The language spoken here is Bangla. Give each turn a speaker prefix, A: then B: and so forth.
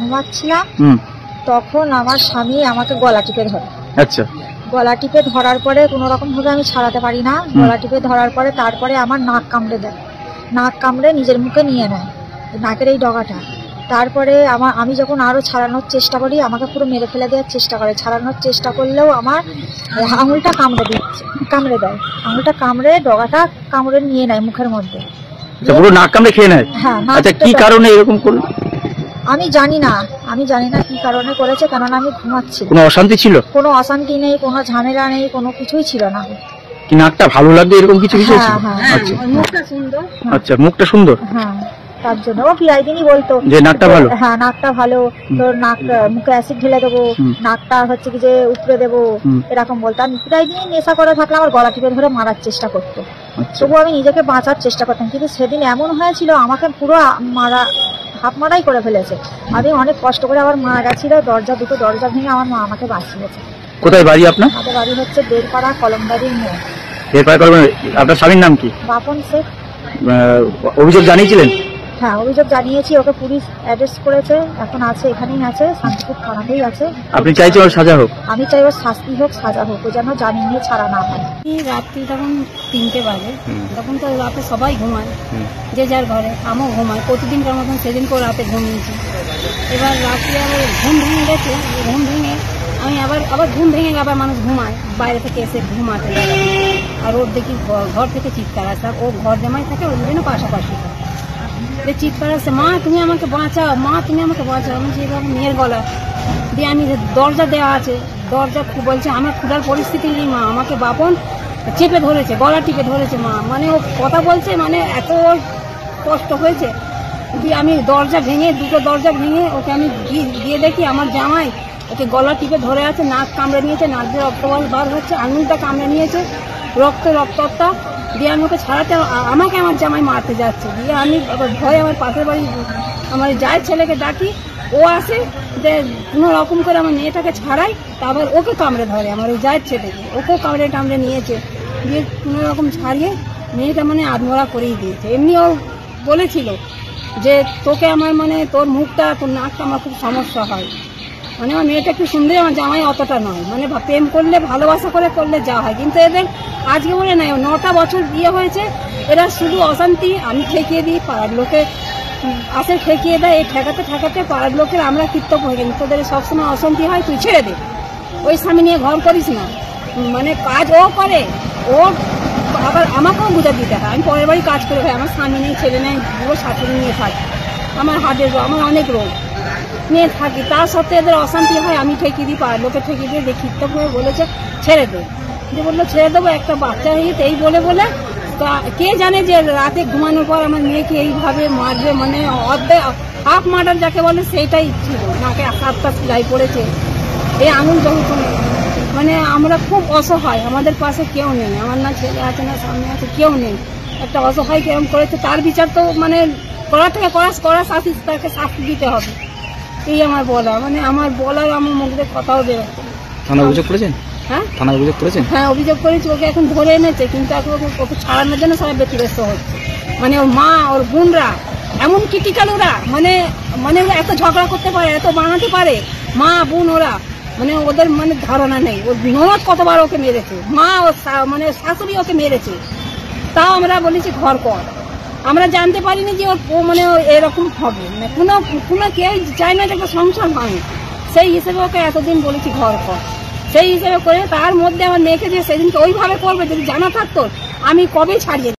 A: ঘুমাচ্ছিলাম তখন আমার স্বামী আমাকে গলা টিপে ধরে। আচ্ছা, গলা টিপে ধরার পরে কোনো রকম ভাবে আমি ছাড়াতে পারি না। গলা টিপে ধরার পরে তারপরে আমার নাক কামড়ে দেয়, নাক কামড়ে নিজের মুখে নিয়ে নেয় নাকের এই ডগাটা। তারপরে আমি যখন আরো ছাড়ানোর চেষ্টা করি আমাকে পুরো মেরে ফেলে দেওয়ার চেষ্টা করে। ছাড়ানোর চেষ্টা করলেও আমার আঙুলটা কামড়ে দেয়, আঙুলটা কামড়ে ডগাটা কামড়ে নিয়ে নেয় মুখের মধ্যে।
B: পুরো নাক কামড়ে খেয়ে নেয়? হ্যাঁ। আচ্ছা, কি কারণে এরকম করলো?
A: আমি জানি না কি কারণে করেছে, কেননা আমি ঘুমাচ্ছি।
B: কোনো অশান্তি ছিল? কোনো
A: অশান্তি নেই, কোনো ঝামেলা নেই, কোনো কিছুই ছিল না।
B: কি নাকটা ভালো লাগবে এরকম কিছু বিষয় ছিল? আচ্ছা,
A: মুখটা সুন্দর।
B: আচ্ছা, মুখটা সুন্দর।
A: হ্যাঁ, তার জন্য ও প্রায় দিনই বলতো
B: যে নাকটা ভালো।
A: হ্যাঁ, নাকটা ভালো, তোর নাক মুখে অ্যাসিড ঢেলে দেবো, নাকটা হচ্ছে কি যে উপড়ে দেবো, এরকম বলতো। আমি প্রায় দিনই নেশা করে থাকলে আমার গলা টিপে ধরে মারার চেষ্টা করতো। তবুও আমি নিজেকে বাঁচার চেষ্টা করতাম, কিন্তু সেদিন এমন হয়েছিল আমাকে পুরো হাত মারাই করে ফেলেছে। আমি অনেক কষ্ট করে আবার মারা গেছিল, দুটো দরজা ভেঙে আমার মা আমাকে বাঁচিয়েছে।
B: কোথায় বাড়ি আপনার?
A: আমাদের বাড়ি হচ্ছে বেলপাড়া কলমবাড়ির মোড়।
B: আপনার স্বামীর নাম কি?
A: বাপন শেখ।
B: অভিযোগ জানিয়েছিলেন?
A: হ্যাঁ, অভিযোগ জানিয়েছি, ওকে পুলিশ অ্যারেস্ট করেছে, এখন আছে, এখানেই আছে, শান্তিপুর থানাতেই আছে।
B: আপনি চাইছেন ওর সাজা হোক?
A: আমি চাই ওর শাস্তি হোক, সাজা হোক, ও যেন জামিন নিয়ে ছাড়া না হয়।
C: রাত্রি তখন 3টে বাজে, তখন তো রাতে সবাই ঘুমায়, যে যার ঘরে, আমিও ঘুমাই প্রতিদিনকার মতন। সেদিনকেও রাতে ঘুমিয়েছি। এবার রাত্রে আবার ঘুম ভেঙে গেছে, ঘুম ভেঙে আমি আবার ঘুম ভেঙে আবার মানুষ ঘুমায়, বাইরে থেকে এসে ঘুমাতে লাগে। আর ওর দেখি ঘর থেকে চিৎকার আসে, ও ঘর জামাই থাকে, ওর জন্য পাশাপাশি চিৎকার আসে, মা তুমি আমাকে বাঁচাও, মা তুমি আমাকে বাঁচাও। আমি যেভাবে মেয়ের গলা দিয়ে, আমি দরজা দেওয়া আছে, দরজা বলছে আমার ক্ষুধার পরিস্থিতি নেই মা, আমাকে বাপন চেপে ধরেছে, গলা টিপে ধরেছে মা। মানে ও কথা বলছে, মানে এত কষ্ট হয়েছে। দিয়ে আমি দুটো দরজা ভেঙে ওকে আমি দিয়ে দেখি আমার জামাই ওকে গলা টিপে ধরে আছে, নাক কামড়ে নিয়েছে, নাক দিয়ে রক্তবাল বার হচ্ছে, আঙুলটা কামড়ে নিয়েছে, রক্তটা দিয়ে আমি ওকে ছাড়াতে, আমাকে আমার জামাই মারতে যাচ্ছে। দিয়ে আমি ভয়ে আমার পাশের বাড়ি আমার যাই ছেলেকে ডাকি, ও আসে, যে কোনো রকম করে আমার মেয়েটাকে ছাড়াই, তারপর ওকে কামড়ে ধরে, আমার ওই যায়ের ছেলেকে, ওকেও কামড়ে নিয়েছে। দিয়ে কোনো রকম ছাড়িয়ে মেয়েটা মানে আধমরা করেই দিয়েছে। এমনি ও বলেছিল যে তোকে আমার মানে তোর মুখটা, তোর নাকটা আমার খুব সমস্যা হয়। মানে আমার মেয়েটা একটু সুন্দর, আমার জামাই অতটা নয়। মানে প্রেম করলে, ভালোবাসা করলে যা হয়, কিন্তু এদের আজকে বলে নাই, 9টা বছর বিয়ে হয়েছে, এরা শুধু অশান্তি। আমি ঠেকিয়ে দিই, পাড়ার লোকে আসে ঠেকিয়ে দেয়, এই ঠেকাতে পাড়ার লোকের আমরা কৃতজ্ঞ হয়ে গেছি। তোদের সবসময় অশান্তি হয়, তুই ছেড়ে দে, ওই স্বামী নিয়ে ঘর করিস না। মানে কাজ ও করে, ও আবার আমাকেও বুঝা দিতে হয়। আমি পরের বাড়ি কাজ করে হয়, আমার স্বামী নেই, ছেলে নেই, পুরো শাশুড়ি নিয়ে থাকি, আমার হার্টের রোগ, আমার অনেক রোগ নিয়ে থাকি, তার সত্ত্বে এদের অশান্তি হয়। আমি ঠেকিয়ে দিই, পাড়ার লোকে ঠেকিয়ে দিয়ে দেখি হয়ে বলেছে ছেড়ে দে, যে বললো ছেড়ে দেবো, একটা বাচ্চা হয়ে গেছে, এই বলে কে জানে যে রাতে ঘুমানোর পর আমার মেয়েকে এইভাবে মারবে। মানে হাফ মার্ডার যাকে বলে সেইটাই ছিল। নাকে 7টা সেলাই পড়েছে, এই আঙুল যখন, মানে আমরা খুব অসহায়, আমাদের পাশে কেউ নেই, আমার না ছেলে আছে না স্বামী আছে, কেউ নেই। একটা অসহায় কেরম করেছে, তার বিচার তো মানে করা থেকে করা শাস্তি, তাকে শাস্তি দিতে হবে, এই আমার বলা। মানে আমার বলার আমার মুখে কথাও বেরোচ্ছে।
B: থানায় অভিযোগ করেছেন?
C: হ্যাঁ,
B: থানায় অভিযোগ করেছেন?
C: হ্যাঁ, অভিযোগ করেছি, ওকে এখন ধরে এনেছে, কিন্তু এখন ওকে ছাড়ানোর জন্য সবাই ব্যতিব্যস্ত হচ্ছে। মানে ওর মা, ওর বোনরা এমন ক্রিটিক্যাল, ওরা মানে ওরা এত ঝগড়া করতে পারে, এত বানাতে পারে, মা বোন ওরা, মানে ওদের মানে ধারণা নেই। ওর ননদ কতবার ওকে মেরেছে, মা ও মানে শাশুড়ি ওকে মেরেছে, তাও আমরা বলেছি ঘর কর। আমরা জানতে পারিনি যে ও মানে এরকম হবে, মানে কোনো কেউ চায় না যে একটা সংসার ভাঙে, সেই হিসেবে ওকে এতদিন বলেছি ঘর কর, সেই হিসেবে করে। তার মধ্যে আমার মেয়েকে যে সেদিনকে ওইভাবে করবে, যদি জানা থাকতো আমি কবে ছাড়িয়ে